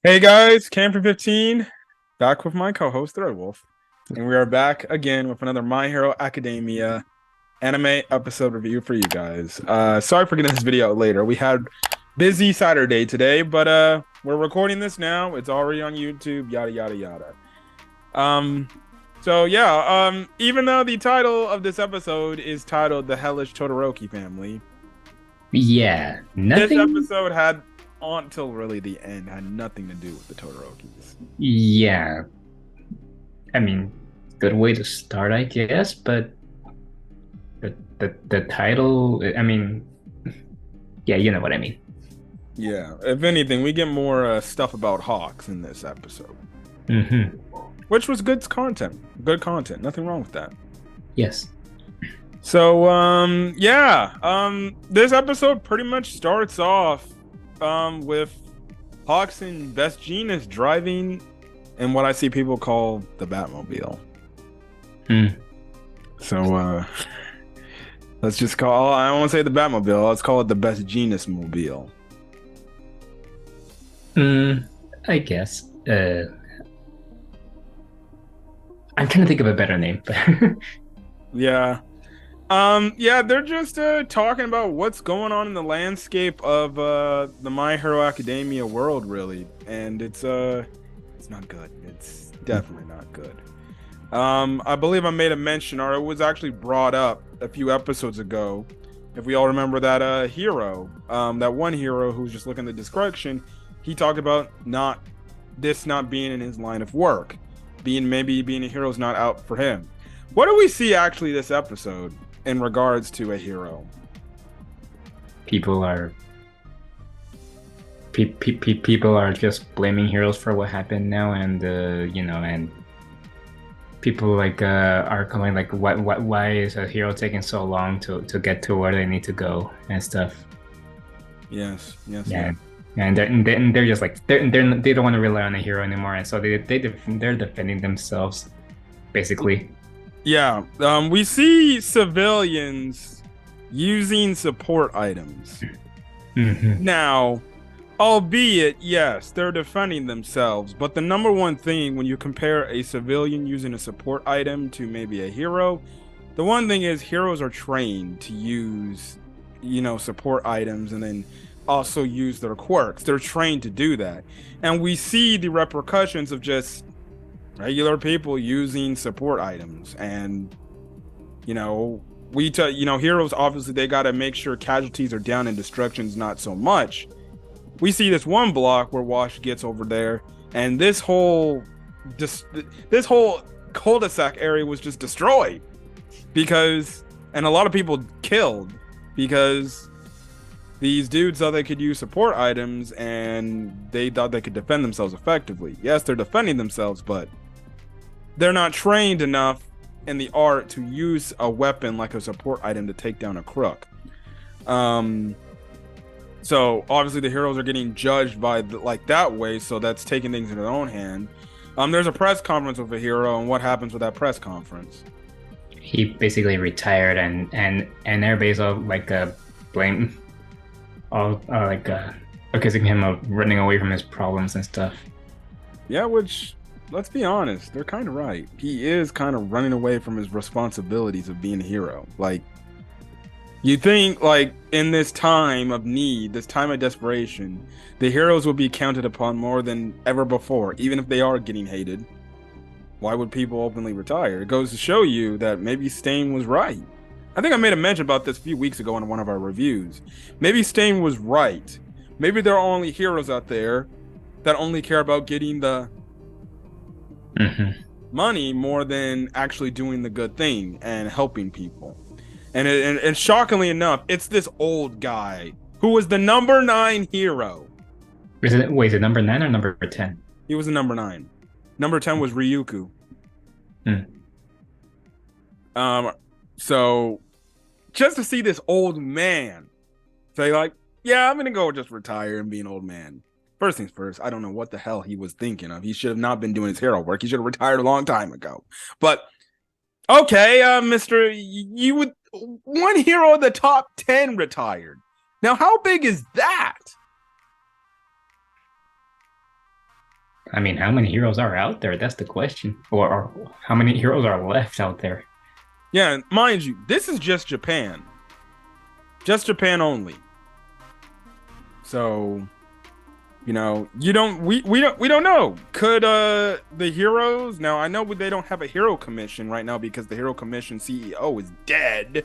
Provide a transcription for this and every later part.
Hey guys, Cam for 15, back with my co-host Thread Wolf, and we are back again with another My Hero Academia anime episode review for you guys. Sorry for getting this video out later. We had busy Saturday today, but we're recording this now. It's already on YouTube. Yada yada yada. Um, even though the title of this episode is titled "The Hellish Todoroki Family," Yeah, this nothing. episode had until really the end had nothing to do with the Todorokis. Yeah, I mean, good way to start, I guess. But the title, I mean, yeah, you know what I mean. Yeah, if anything, we get more stuff about Hawks in this episode, Hmm. which was good content. Good content. Nothing wrong with that. Yes. So, this episode pretty much starts off with Hawks and Best Jeanist driving in what I see people call the Batmobile. Mm. So, let's just call. I don't want to say the Batmobile. Let's call it the Best Jeanist Mobile. I guess. I'm trying to think of a better name, but Yeah. They're just talking about what's going on in the landscape of the My Hero Academia world, really. And it's not good. It's definitely not good. I believe I made a mention, or it was actually brought up a few episodes ago. If we all remember that hero, that one hero who's just looking at the description, he talked about not being in his line of work, being a hero is not out for him. What do we see actually this episode in regards to a hero? people are people are just blaming heroes for what happened now, and and people are coming like, why is a hero taking so long to get to where they need to go and stuff. Yes, yes, Yeah, yes. and they're just like they don't want to rely on a hero anymore, and so they're defending themselves basically. Yeah, we see civilians using support items. Hmm. Now, albeit, yes, they're defending themselves, but the number one thing when you compare a civilian using a support item to maybe a hero, the one thing is heroes are trained to use, support items and then also use their quirks. They're trained to do that. And we see the repercussions of just regular people using support items. And, heroes obviously they got to make sure casualties are down and destruction's not so much. We see this one block where Wash gets over there, and this whole cul-de-sac area was just destroyed and a lot of people killed because these dudes thought they could use support items and they thought they could defend themselves effectively. Yes, they're defending themselves, but they're not trained enough in the art to use a weapon like a support item to take down a crook. So obviously the heroes are getting judged by that way. So that's taking things in their own hand. There's a press conference with a hero, and what happens with that press conference? He basically retired, and everybody's all like blame all accusing him of running away from his problems and stuff. Yeah, which let's be honest, they're kind of right. He is kind of running away from his responsibilities of being a hero. Like, you think, like, in this time of need, this time of desperation, the heroes will be counted upon more than ever before, even if they are getting hated. Why would people openly retire? It goes to show you that maybe Stain was right. I think I made a mention about this a few weeks ago in one of our reviews. Maybe Stain was right. Maybe there are only heroes out there that only care about getting the money more than actually doing the good thing and helping people. And shockingly enough, it's this old guy who was the number 9 hero. Is it number 9 or number 10? He was the number 9. Number 10 was Ryuku. Mm. So just to see this old man say, like, yeah, I'm gonna go just retire and be an old man. First things first, I don't know what the hell he was thinking of. He should have not been doing his hero work. He should have retired a long time ago. But okay, Mister, you would one hero of the top 10 retired. Now, how big is that? I mean, how many heroes are out there? That's the question. Or how many heroes are left out there? Yeah, and mind you, this is just Japan only. So you don't we don't know. Could the heroes now? I know they don't have a hero commission right now because the hero commission CEO is dead.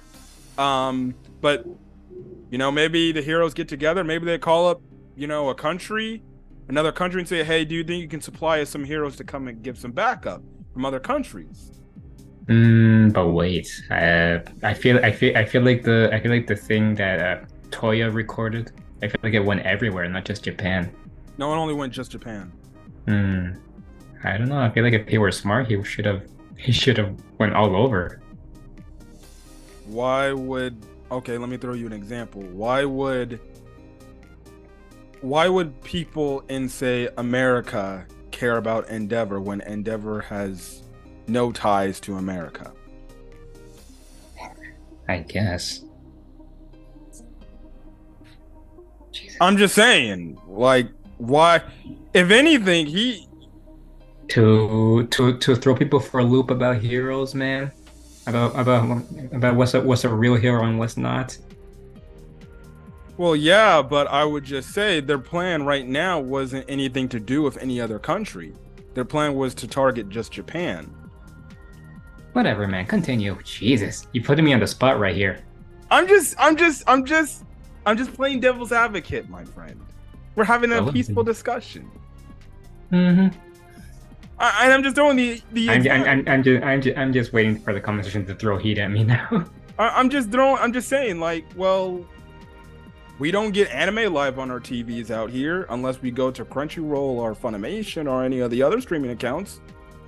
But maybe the heroes get together. Maybe they call up a country, another country, and say, "Hey, do you think you can supply us some heroes to come and give some backup from other countries?" But wait, I feel like the thing that Toya recorded. I feel like it went everywhere, not just Japan. No, it only went just Japan. Hmm. I don't know. I feel like if he were smart, he should have went all over. Why would Okay, let me throw you an example. Why would people in, say, America care about Endeavor when Endeavor has no ties to America? I guess. Jesus. I'm just saying, like, why? If anything, To throw people for a loop about heroes, man. About what's a real hero and what's not. well, yeah, but I would just say their plan right now wasn't anything to do with any other country. Their plan was to target just Japan. Whatever, man. Continue. Jesus, you putting me on the spot right here. I'm just playing devil's advocate, my friend. We're having a Well, peaceful discussion. Mm-hmm. And I'm just throwing the I'm just waiting for the conversation to throw heat at me now. I'm just saying, like, well, we don't get anime live on our TVs out here unless we go to Crunchyroll or Funimation or any of the other streaming accounts.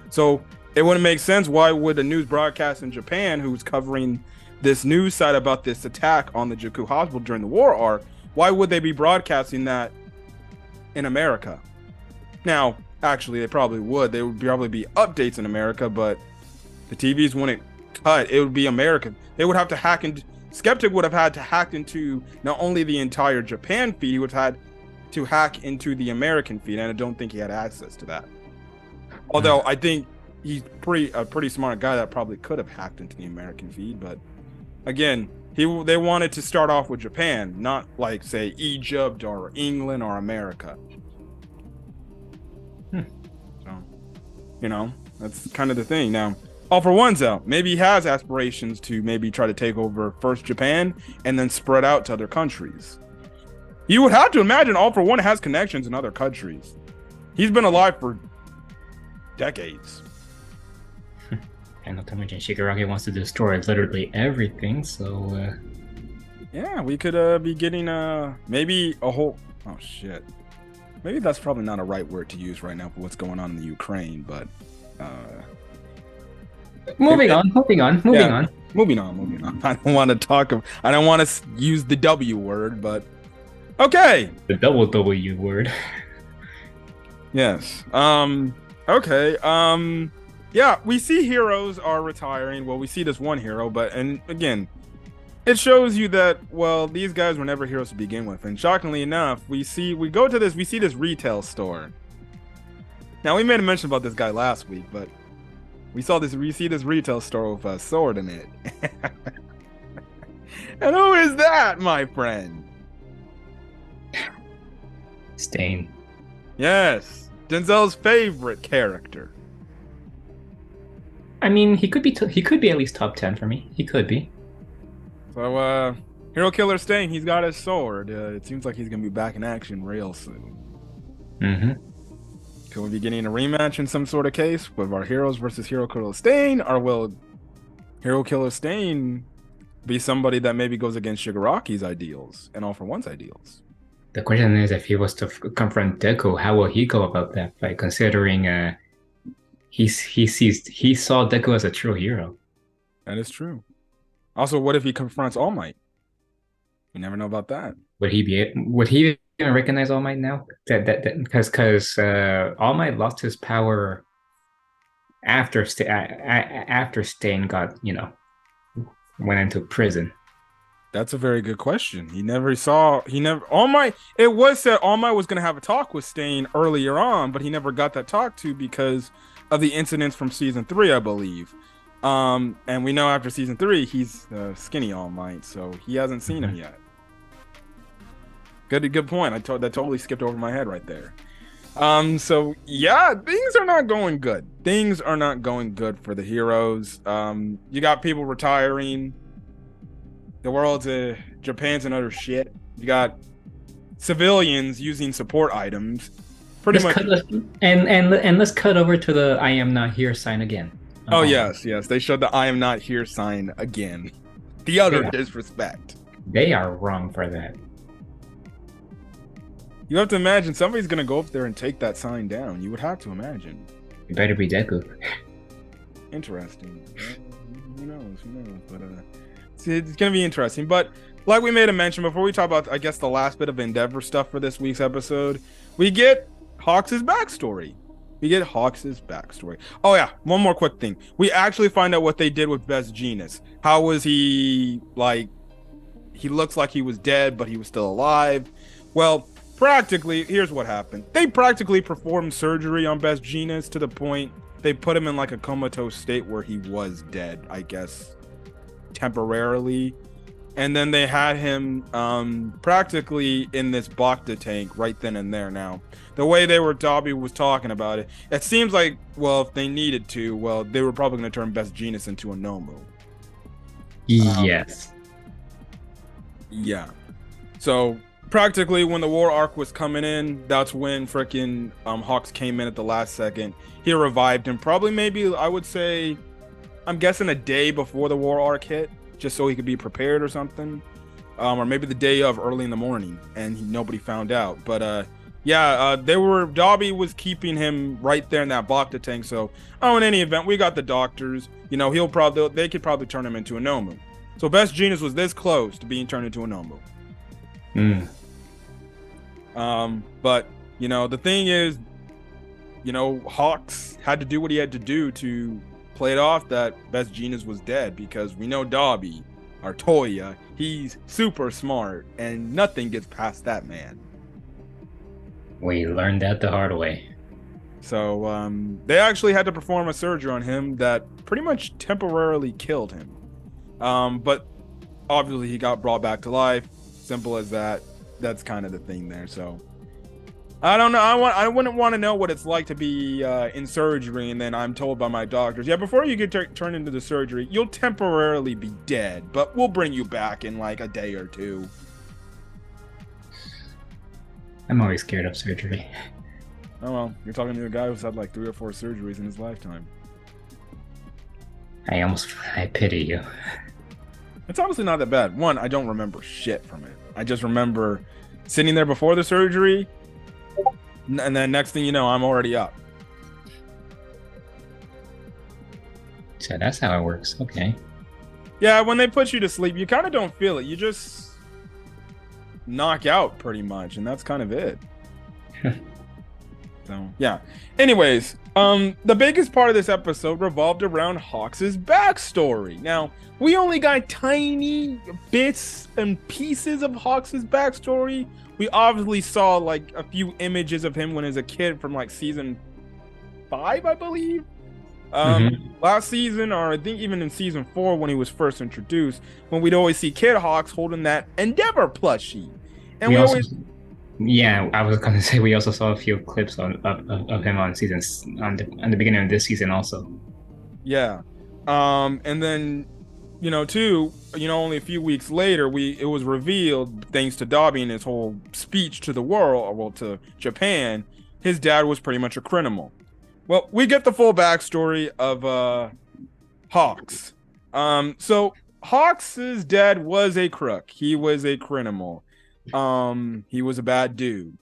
So it wouldn't make sense. Why would a news broadcast in Japan, who's covering this news site about this attack on the Jakku Hospital during the war arc, why would they be broadcasting that in America? Now, actually, they probably would. There would probably be updates in America, but the TVs wouldn't cut. It would be American. They would have to hack into. Skeptic would have had to hack into not only the entire Japan feed, he would have had to hack into the American feed, and I don't think he had access to that. Although I think he's a pretty smart guy that probably could have hacked into the American feed, but again, they wanted to start off with Japan, not like, say, Egypt or England or America. So, that's kind of the thing. Now, All for One's out. Maybe he has aspirations to maybe try to take over first Japan and then spread out to other countries. You would have to imagine All for One has connections in other countries. He's been alive for decades. And not to mention Shigaraki wants to destroy literally everything, so Yeah, we could be getting maybe a whole. Oh shit. Maybe that's probably not a right word to use right now for what's going on in the Ukraine, but moving on. Moving on. Moving on. I don't want to I don't want to use the W word, but okay. The double W word. Yes. Okay. Yeah, we see heroes are retiring. Well, we see this one hero, and again, it shows you that, well, these guys were never heroes to begin with. And shockingly enough, we see this retail store. Now, we made a mention about this guy last week, but we see this retail store with a sword in it. And who is that, my friend? Stain. Yes, Denzel's favorite character. I mean, he could be at least top 10 for me. He could be. So, Hero Killer Stain, he's got his sword. It seems like he's gonna be back in action real soon. Mm-hmm. Could we be getting a rematch in some sort of case with our heroes versus Hero Killer Stain, or will Hero Killer Stain be somebody that maybe goes against Shigaraki's ideals and All for One's ideals? The question is, if he was to confront Deku, how will he go about that fight? Considering he saw Deku as a true hero. That is true. Also, what if he confronts All Might? You never know about that. Would he even recognize All Might now? Because All Might lost his power after Stain got went into prison. That's a very good question. He never saw. He never. All Might. It was said All Might was going to have a talk with Stain earlier on, but he never got that talk to because of the incidents from season 3, I believe. And we know after season 3, he's skinny All Might, so he hasn't seen him yet. Good point. That totally skipped over my head right there. So yeah, things are not going good. Things are not going good for the heroes. You got people retiring. The world's Japan's and other shit. You got civilians using support items. Let's let's cut over to the "I am not here" sign again. Oh yes, they showed the "I am not here" sign again. The utter disrespect. They are wrong for that. You have to imagine somebody's gonna go up there and take that sign down. You would have to imagine. It better be Deku. Interesting. Who knows? But it's gonna be interesting. But like we made a mention before, we talk about, I guess, the last bit of Endeavor stuff for this week's episode. We get Hawks' backstory. Oh yeah, one more quick thing. We actually find out what they did with Best Jeanist. How was he like? He looks like he was dead, but he was still alive. Well, practically, here's what happened. They practically performed surgery on Best Jeanist to the point they put him in like a comatose state where he was dead, I guess, temporarily. And then they had him practically in this Bacta tank right then and there. Now, the way Dobby was talking about it, it seems like, well, if they needed to, well, they were probably going to turn Best Jeanist into a Nomu. Yes. Yeah. So practically when the war arc was coming in, that's when frickin' Hawks came in at the last second. He revived him probably maybe, I would say, I'm guessing a day before the war arc hit, just so he could be prepared or something. Or maybe the day of, early in the morning, and nobody found out. But Dobby was keeping him right there in that Bacta tank. So, in any event, we got the doctors. You know, they could probably turn him into a Nomu. So Best Jeanist was this close to being turned into a Nomu. But you know, the thing is, you know, Hawks had to do what he had to do to play it off that Best Jeanist was dead, because we know Dobby, or Toya, he's super smart and nothing gets past that man. We learned that the hard way. So they actually had to perform a surgery on him that pretty much temporarily killed him. But obviously he got brought back to life. Simple as that. That's kind of the thing there. So I don't know. I wouldn't want to know what it's like to be in surgery and then I'm told by my doctors, yeah, before you get turned into the surgery, you'll temporarily be dead, but we'll bring you back in like a day or two. I'm always scared of surgery. Oh well, you're talking to a guy who's had like 3 or 4 surgeries in his lifetime. I pity you. It's honestly not that bad. One, I don't remember shit from it. I just remember sitting there before the surgery, and then next thing you know, I'm already up. So that's how it works. Okay. Yeah, when they put you to sleep, you kind of don't feel it. You just knock out pretty much, and that's kind of it. So yeah. Anyways, the biggest part of this episode revolved around Hawks' backstory. Now, we only got tiny bits and pieces of Hawks' backstory. We obviously saw like a few images of him when he was a kid from like season 5, I believe. Last season, or I think even in season 4 when he was first introduced, when we'd always see Kid Hawks holding that Endeavor plushie. And we always... Yeah, I was gonna say we also saw a few clips of him on the beginning of this season also. Yeah, and then only a few weeks later, it was revealed, thanks to Dobby and his whole speech to the world, or well, to Japan, his dad was pretty much a criminal. Well, we get the full backstory of Hawks. So Hawks' dad was a crook. He was a criminal. He was a bad dude.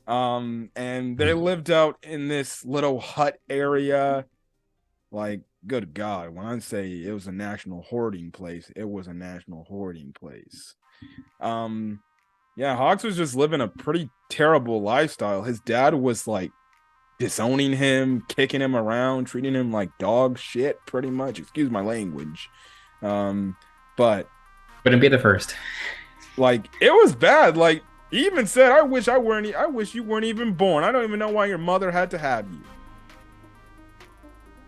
And they lived out in this little hut area. Like, good God, when I say it was a national hoarding place, it was a national hoarding place. Yeah, Hawks was just living a pretty terrible lifestyle. His dad was like disowning him, kicking him around, treating him like dog shit, pretty much. Excuse my language. But Wouldn't be the first. Like it was bad. Like he even said, "I wish I weren't. I wish you weren't even born. I don't even know why your mother had to have you."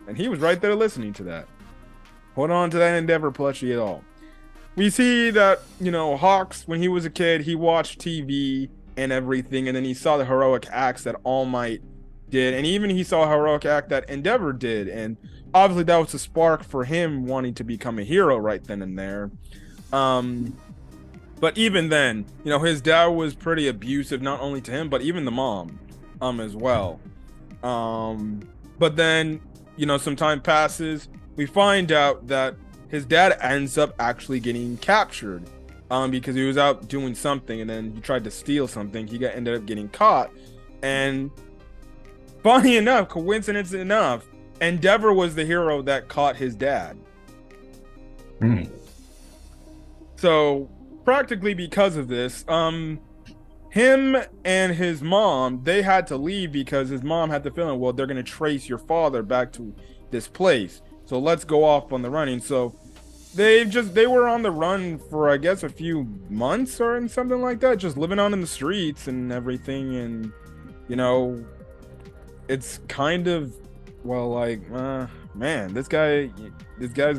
And he was right there listening to that. Hold on to that Endeavor plushie at all. We see that, Hawks, when he was a kid, he watched TV and everything, and then he saw the heroic acts that All Might did, and even he saw a heroic act that Endeavor did, and obviously that was a spark for him wanting to become a hero right then and there. But even then, his dad was pretty abusive, not only to him, but even the mom, as well. But then, some time passes. We find out that his dad ends up actually getting captured, because he was out doing something, and then he tried to steal something. He ended up getting caught, and funny enough, coincidence enough, Endeavor was the hero that caught his dad. So practically because of this, him and his mom, they had to leave because his mom had the feeling, well, they're going to trace your father back to this place. So let's go off on the running. So they were on the run for, I guess, a few months or something like that, just living on in the streets and everything. And, it's kind of, well, like, man, this guy's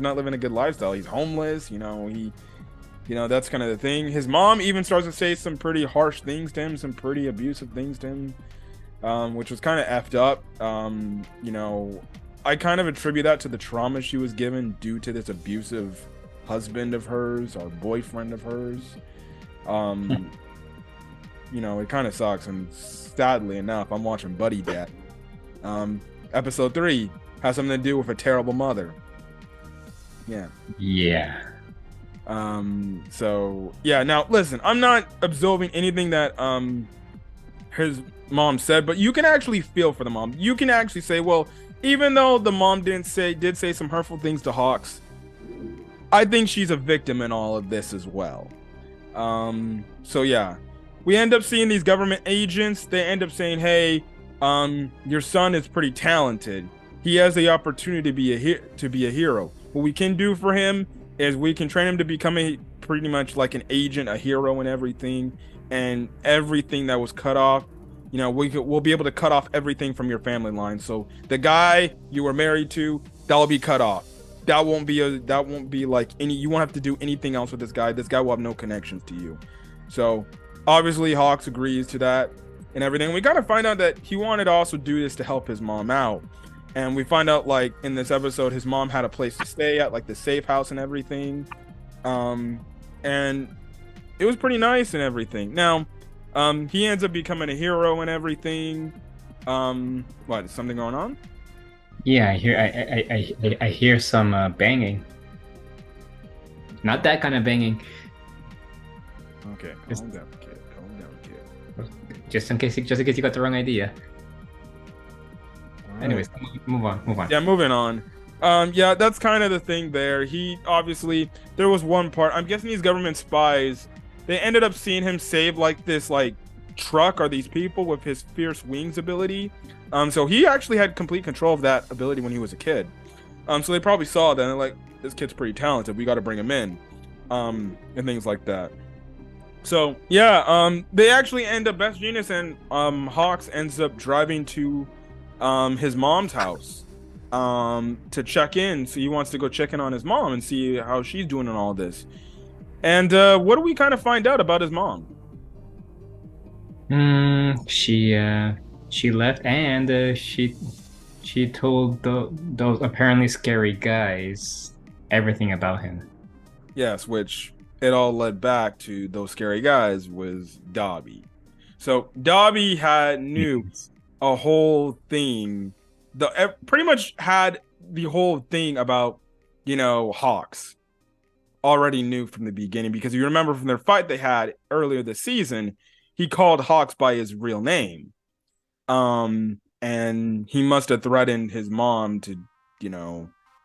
not living a good lifestyle. He's homeless, that's kind of the thing. His mom even starts to say some pretty harsh things to him, some pretty abusive things to him, which was kind of effed up. I kind of attribute that to the trauma she was given due to this abusive husband of hers or boyfriend of hers. It kind of sucks, and sadly enough, I'm watching Buddy Death. Episode 3 has something to do with a terrible mother. Yeah. So yeah, now listen, I'm not absolving anything that his mom said, but you can actually feel for the mom. You can actually say, well, even though the mom did say some hurtful things to Hawks, I think she's a victim in all of this as well. So yeah, we end up seeing these government agents. They end up saying, hey, your son is pretty talented. He has the opportunity to be a hero. What we can do for him is we can train him to become pretty much like an agent, a hero, and everything. And everything that was cut off, we'll be able to cut off everything from your family line. So the guy you were married to, that'll be cut off. That won't be like any. You won't have to do anything else with this guy. This guy will have no connections to you. So obviously Hawks agrees to that and everything. We gotta find out that he wanted to also do this to help his mom out. And we find out, like, in this episode, his mom had a place to stay at, like the safe house and everything. And it was pretty nice and everything. Now, he ends up becoming a hero and everything. What, is something going on? Yeah, I hear some banging. Not that kind of banging. Okay, calm down, kid. Just in case you got the wrong idea. Anyways, move on. Yeah, moving on. Yeah, that's kind of the thing there. He obviously, there was one part, I'm guessing these government spies, they ended up seeing him save like this like truck or these people with his fierce wings ability. So he actually had complete control of that ability when he was a kid. So they probably saw that and like, this kid's pretty talented. We got to bring him in, and things like that. So yeah, they actually end up, Best Genius and Hawks ends up driving to his mom's house to check in. So he wants to go check in on his mom and see how she's doing in all this. And what do we kind of find out about his mom? She left, and she told those apparently scary guys everything about him. Yes, which it all led back to those scary guys was Dobby. So Dobby knew a whole thing, pretty much had the whole thing about, Hawks already knew from the beginning, because you remember from their fight they had earlier this season, he called Hawks by his real name. And he must have threatened his mom to,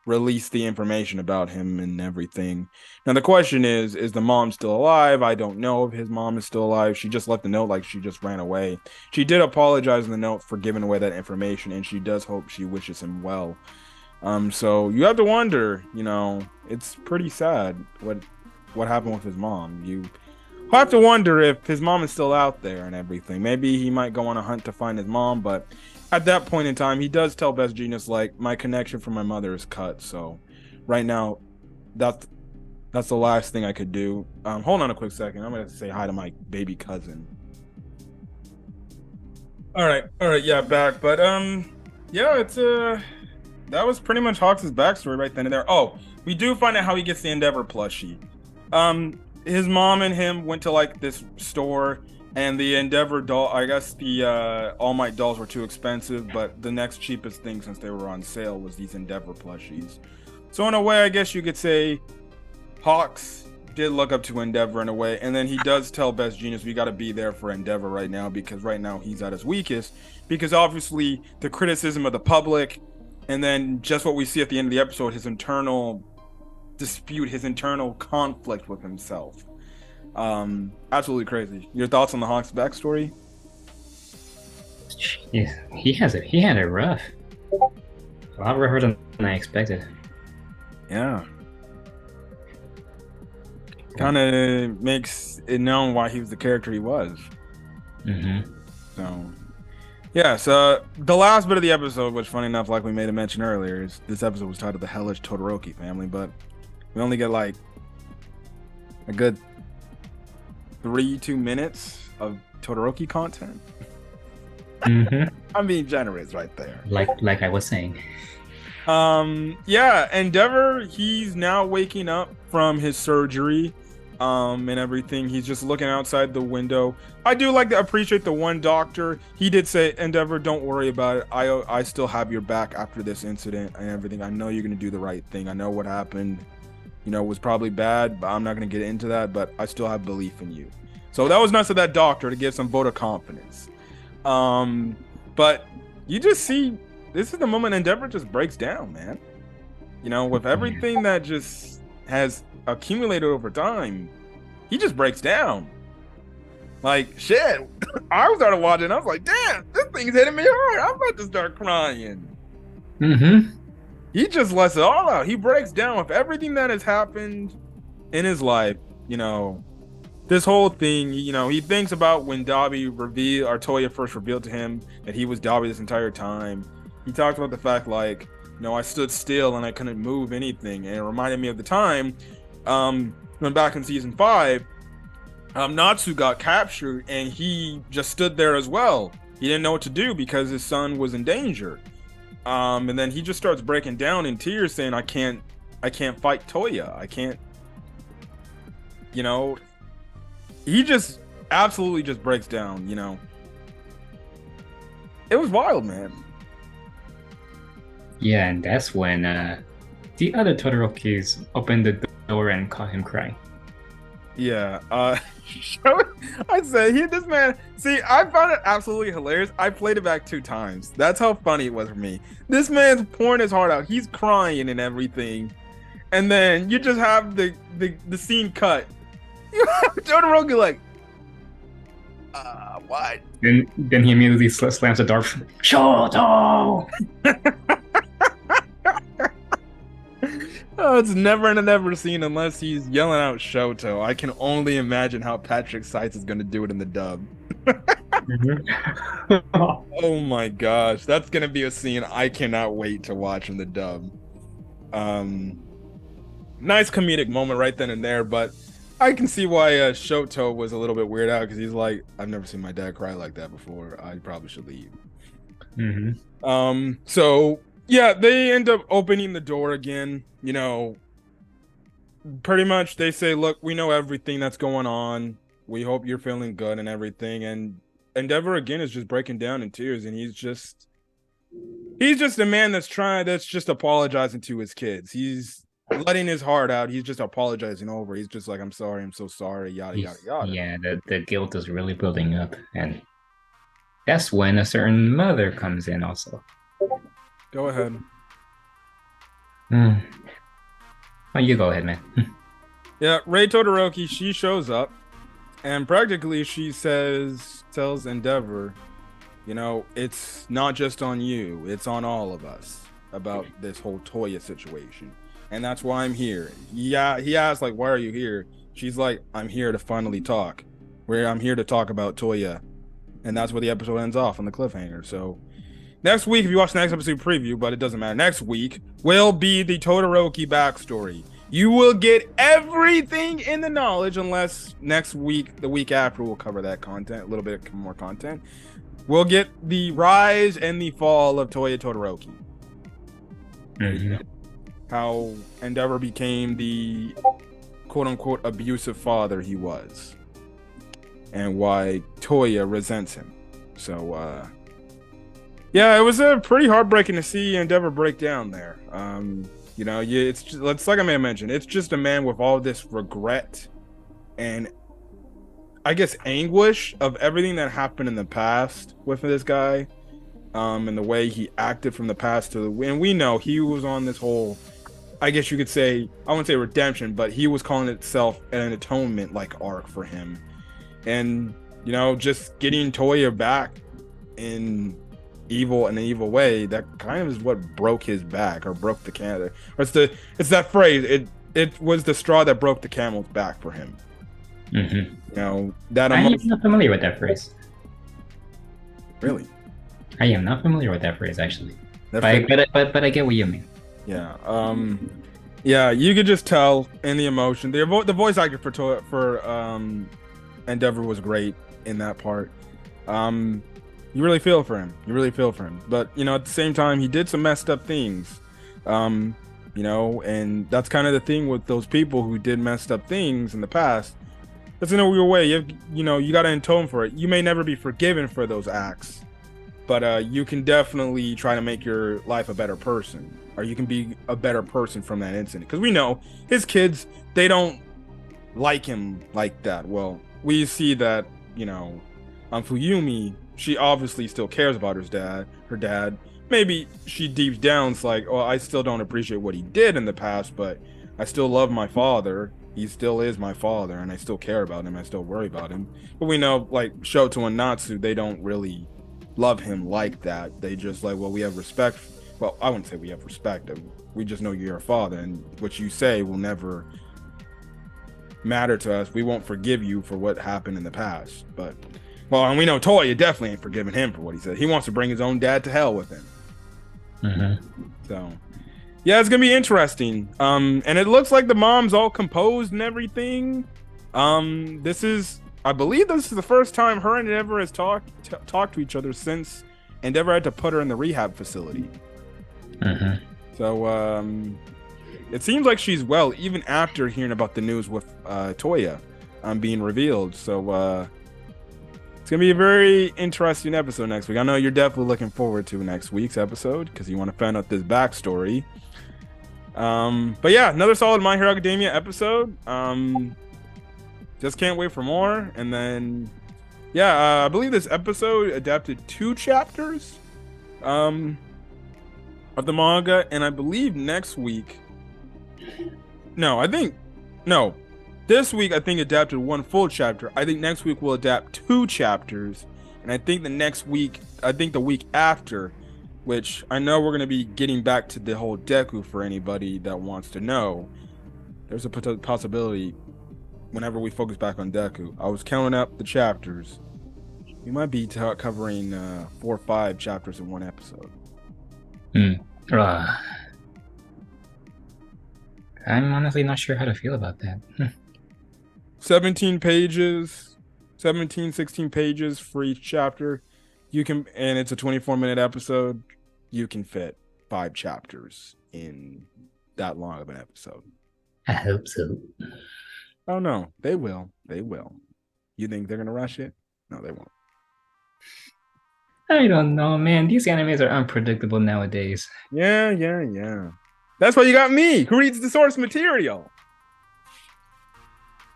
release the information about him and everything. Now the question is the mom still alive? I don't know if his mom is still alive. She just left the note like she just ran away. She did apologize in the note for giving away that information, and she does hope she wishes him well. So you have to wonder, it's pretty sad what what happened with his mom. You have to wonder if his mom is still out there and everything. Maybe he might go on a hunt to find his mom, but at that point in time, he does tell Best Genius, like, my connection from my mother is cut. So right now, that's the last thing I could do. Hold on a quick second. I'm gonna say hi to my baby cousin. All right, yeah, back. But yeah, it's that was pretty much Hawks' backstory right then and there. Oh, we do find out how he gets the Endeavor plushie. His mom and him went to like this store, and the Endeavor doll, I guess the All Might dolls were too expensive, but the next cheapest thing since they were on sale was these Endeavor plushies. So in a way, I guess you could say Hawks did look up to Endeavor in a way, and then he does tell Best Genius, we got to be there for Endeavor right now, because right now he's at his weakest, because obviously the criticism of the public, and then just what we see at the end of the episode, his internal dispute, his internal conflict with himself. Absolutely crazy. Your thoughts on the Hawks backstory? Yeah, he had it rough. A lot rougher than I expected. Yeah. Kind of makes it known why he was the character he was. Mm-hmm. So, yeah, so the last bit of the episode, which funny enough, like we made a mention earlier, is this episode was titled The Hellish Todoroki Family, but we only get like a good 2 minutes of Todoroki content. Mm-hmm. I'm being generous right there. Like I was saying. Yeah, Endeavor, he's now waking up from his surgery, and everything. He's just looking outside the window. I do like to appreciate the one doctor. He did say, Endeavor, don't worry about it. I still have your back after this incident and everything. I know you're gonna do the right thing. I know what happened, was probably bad, but I'm not gonna get into that, but I still have belief in you. So that was nice of that doctor to give some vote of confidence. But you just see, this is the moment Endeavor just breaks down, man. With everything that just has accumulated over time, he just breaks down. Like, shit. I started watching, I was like, damn, this thing's hitting me hard. I'm about to start crying. Mm-hmm. He just lets it all out. He breaks down with everything that has happened in his life. This whole thing, he thinks about when Dabi Toya first revealed to him that he was Dabi this entire time. He talked about the fact, like, I stood still and I couldn't move anything. And it reminded me of the time when back in season 5, Natsu got captured and he just stood there as well. He didn't know what to do because his son was in danger. And then he just starts breaking down in tears saying, I can't fight Toya. I can't, he just absolutely just breaks down, It was wild, man. Yeah, and that's when the other Todorokis opened the door and caught him crying. Yeah, I said, this man, see, I found it absolutely hilarious. I played it back 2 times. That's how funny it was for me. This man's pouring his heart out. He's crying and everything. And then you just have the scene cut. You have Todoroki like, what? Then he immediately slams the door. Shoto! Oh, it's never and never seen unless he's yelling out Shoto. I can only imagine how Patrick Seitz is going to do it in the dub. Mm-hmm. Oh my gosh, that's going to be a scene I cannot wait to watch in the dub. Nice comedic moment right then and there, but I can see why Shoto was a little bit weird out, because he's like, I've never seen my dad cry like that before. I probably should leave. Mm-hmm. So yeah, they end up opening the door again. Pretty much they say, look, we know everything that's going on. We hope you're feeling good and everything. And Endeavor again is just breaking down in tears, and he's just a man that's just apologizing to his kids. He's letting his heart out. He's just apologizing over. He's just like, I'm sorry, I'm so sorry, yada yada yada. Yeah, the guilt is really building up, and that's when a certain mother comes in also. Go ahead. Oh, you go ahead, man. Yeah, Rei Todoroki, she shows up, and practically she tells Endeavor, it's not just on you, it's on all of us about this whole Toya situation. and that's why I'm here. Yeah, he asks like, why are you here? She's like, I'm here to finally talk. Where I'm here to talk about Toya, and that's where the episode ends off on the cliffhanger. So next week, if you watch the next episode preview, but it doesn't matter. Next week will be the Todoroki backstory. You will get everything in the knowledge, unless next week, the week after, we'll cover that content, a little bit more content. We'll get the rise and the fall of Toya Todoroki. Mm-hmm. How Endeavor became the quote-unquote abusive father he was. And why Toya resents him. So, yeah, it was pretty heartbreaking to see Endeavor break down there. You know, it's like I may have mentioned, it's just a man with all this regret and I guess anguish of everything that happened in the past with this guy, and the way he acted from the past to the, and we know he was on this whole, I guess you could say, I wouldn't say redemption, but he was calling itself an atonement like arc for him, and you know, just getting Toya back in an evil way, that kind of is what broke his back, or broke the can, or it's that phrase, it was the straw that broke the camel's back for him. Mm-hmm. You know, that I am not familiar with that phrase. Really? I am not familiar with that phrase, actually. That But I get what you mean. Yeah. Yeah, you could just tell in the emotion. The voice actor for Endeavor was great in that part. You really feel for him. But you know, at the same time, he did some messed up things. You know, and that's kind of the thing with those people who did messed up things in the past. That's in a weird way. You know, you got to atone for it. You may never be forgiven for those acts, but you can definitely try to make your life a better person, or you can be a better person from that incident. Because we know his kids, they don't like him like that. Well, we see that, you know, Fuyumi, she obviously still cares about her dad. Maybe she deep down's like, oh, I still don't appreciate what he did in the past, but I still love my father. He still is my father, and I still care about him. I still worry about him. But we know, like, Shoto and Natsu, they don't really love him like that. They just like, well, we have respect. Well, I wouldn't say we have respect. We just know you're a father, and what you say will never matter to us. We won't forgive you for what happened in the past. But, well, and we know Toya definitely ain't forgiving him for what he said. He wants to bring his own dad to hell with him. Mm-hmm. So, yeah, it's gonna be interesting. And it looks like the mom's all composed and everything. I believe this is the first time her and Endeavor has talked to each other since Endeavor had to put her in the rehab facility. Mm-hmm. So, it seems like she's well, even after hearing about the news with Toya being revealed. So, it's gonna be a very interesting episode next week. I know you're definitely looking forward to next week's episode because you want to find out this backstory. But yeah, another solid My Hero Academia episode. Just can't wait for more. And then, yeah, I believe this episode adapted 2 chapters of the manga, and I believe next week. This week I think adapted 1 full chapter. I think next week we'll adapt 2 chapters, and I think the week after, which I know we're going to be getting back to the whole Deku for anybody that wants to know. There's a possibility whenever we focus back on Deku. I was counting up the chapters. We might be covering 4 or 5 chapters in 1 episode. I'm honestly not sure how to feel about that. 16 pages for each chapter. And it's a 24-minute episode. You can fit 5 chapters in that long of an episode. I hope so. Oh no, they will. You think they're gonna rush it? No, they won't. I don't know, man. These animes are unpredictable nowadays. Yeah. That's why you got me, who reads the source material.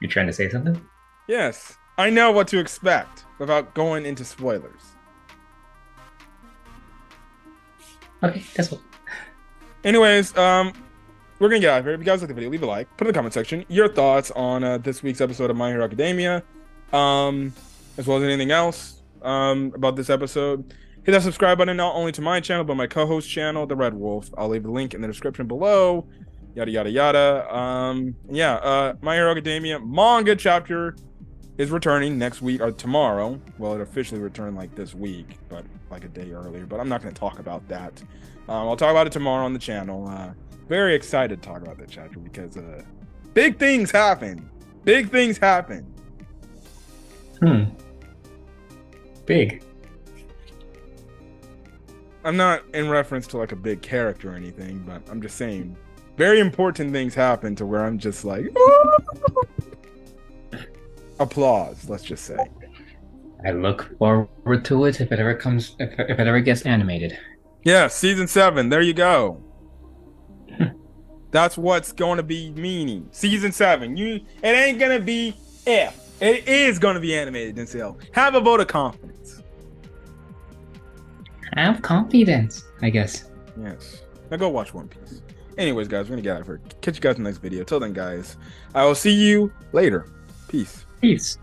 You trying to say something? Yes, I know what to expect without going into spoilers. Okay, that's what. Anyways, we're gonna get out of here. If you guys like the video, leave a like, put in the comment section your thoughts on this week's episode of My Hero Academia, as well as anything else about this episode. Hit that subscribe button not only to my channel but my co-host channel, The Red Wolf. I'll leave the link in the description below. yada yada yada. My Hero Academia manga chapter is returning next week or tomorrow. Well, it officially returned like this week, but like a day earlier. But I'm not going to talk about that. I'll talk about it tomorrow on the channel. Very excited to talk about that chapter because big things happen. Big things happen. Big. I'm not in reference to like a big character or anything, but I'm just saying very important things happen to where I'm just like applause, let's just say. I look forward to it if it ever comes, if it ever gets animated. Yeah, season 7. There you go. That's what's going to be meaning. Season 7. It ain't gonna be if. It is gonna be animated, Denzel. Have a vote of confidence. Have confidence, I guess. Yes. Now go watch One Piece. Anyways, guys, we're gonna get out of here. Catch you guys in the next video. Till then, guys, I will see you later. Peace. Peace.